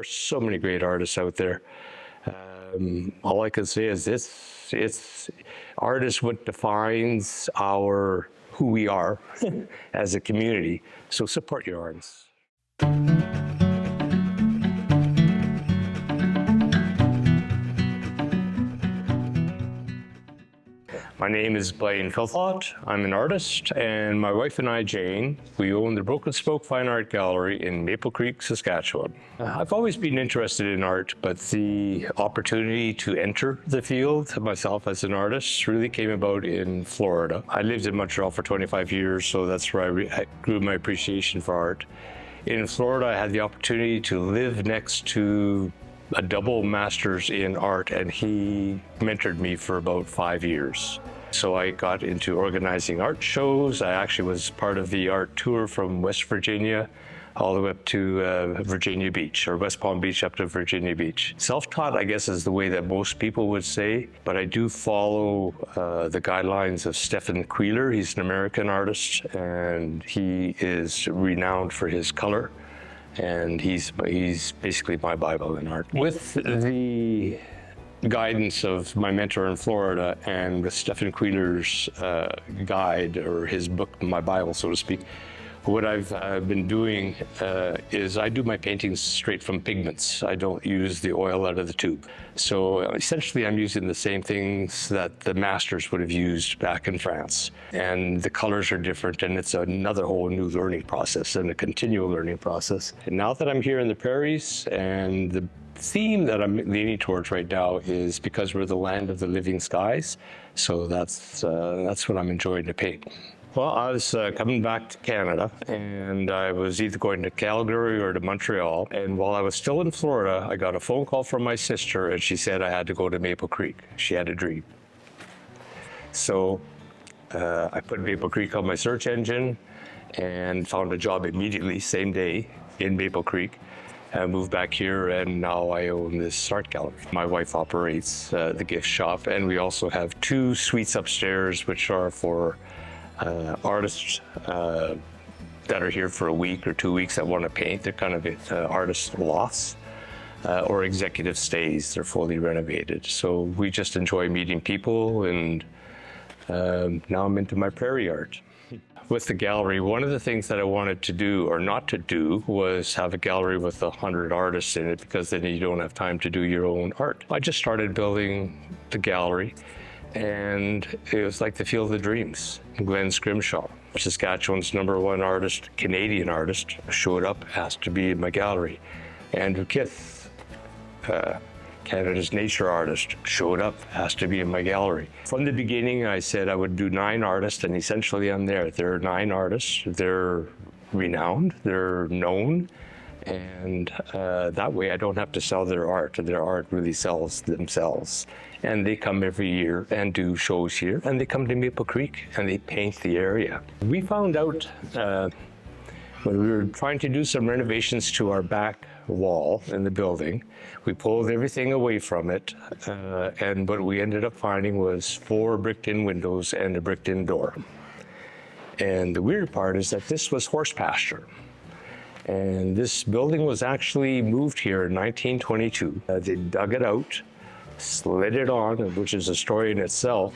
are so many great artists out there. All I can say is it's art is what defines who we are as a community. So support your artists. My name is Blaine Filthaut. I'm an artist, and my wife and I, Jane, we own the Broken Spoke Fine Art Gallery in Maple Creek, Saskatchewan. I've always been interested in art, but the opportunity to enter the field myself as an artist really came about in Florida. I lived in Montreal for 25 years, so that's where I grew my appreciation for art. In Florida, I had the opportunity to live next to a double master's in art, and he mentored me for about 5 years. So I got into organizing art shows. I actually was part of the art tour from West Virginia all the way up to Virginia Beach, or West Palm Beach up to Virginia Beach. Self-taught, I guess, is the way that most people would say, but I do follow the guidelines of Stephen Queeler. He's an American artist, and he is renowned for his color. And he's basically my Bible in art. With the guidance of my mentor in Florida and with Stephen Queeler's guide, or his book, my Bible, so to speak, what I've been doing is I do my paintings straight from pigments. I don't use the oil out of the tube. So essentially I'm using the same things that the masters would have used back in France. And the colors are different, and it's another whole new learning process and a continual learning process. And now that I'm here in the prairies, and the theme that I'm leaning towards right now is because we're the land of the living skies. So that's what I'm enjoying to paint. Well, I was coming back to Canada, and I was either going to Calgary or to Montreal. And while I was still in Florida, I got a phone call from my sister, and she said I had to go to Maple Creek. She had a dream. So I put Maple Creek on my search engine and found a job immediately, same day, in Maple Creek. I moved back here, and now I own this art gallery. My wife operates the gift shop, and we also have 2 suites upstairs, which are for artists that are here for a week or 2 weeks that want to paint. They're kind of artist lofts or executive stays. They're fully renovated. So we just enjoy meeting people, and now I'm into my prairie art. With the gallery, one of the things that I wanted to do, or not to do, was have a gallery with 100 artists in it, because then you don't have time to do your own art. I just started building the gallery, and it was like the field of dreams. Glenn Scrimshaw, Saskatchewan's #1 artist, Canadian artist, showed up, asked to be in my gallery. Andrew Kith, Canada's nature artist, showed up, asked to be in my gallery. From the beginning, I said I would do 9 artists, and essentially I'm there. There are 9 artists. They're renowned, they're known, and that way I don't have to sell their art. Their art really sells themselves. And they come every year and do shows here, and they come to Maple Creek and they paint the area. We found out when we were trying to do some renovations to our back wall in the building, we pulled everything away from it, and what we ended up finding was 4 bricked-in windows and a bricked-in door. And the weird part is that this was horse pasture. And this building was actually moved here in 1922. They dug it out, slid it on, which is a story in itself,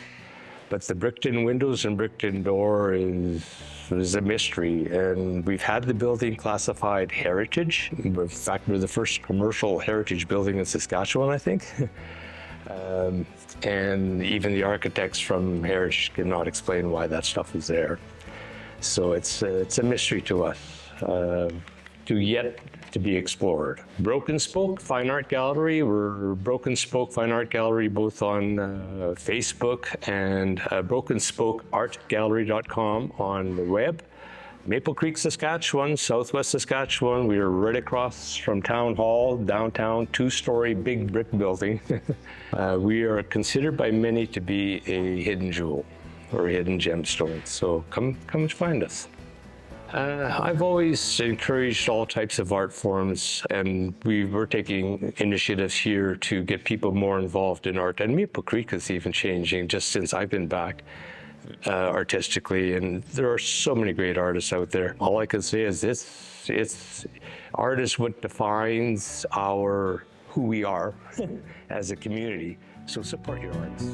but the bricked-in windows and bricked-in door is a mystery, and we've had the building classified heritage. In fact, we're the first commercial heritage building in Saskatchewan, I think. And even the architects from Heritage cannot explain why that stuff is there. So it's a mystery to us, yet to be explored. Broken Spoke Fine Art Gallery. We're Broken Spoke Fine Art Gallery both on Facebook and brokenspokeartgallery.com on the web. Maple Creek, Saskatchewan, southwest Saskatchewan. We are right across from Town Hall, downtown, 2-story big brick building. We are considered by many to be a hidden jewel or a hidden gemstone. So come find us. I've always encouraged all types of art forms, and we were taking initiatives here to get people more involved in art. And Maple Creek is even changing just since I've been back. artistically, and there are so many great artists out there. All I can say is it's art is what defines who we are as a community. So support your artists.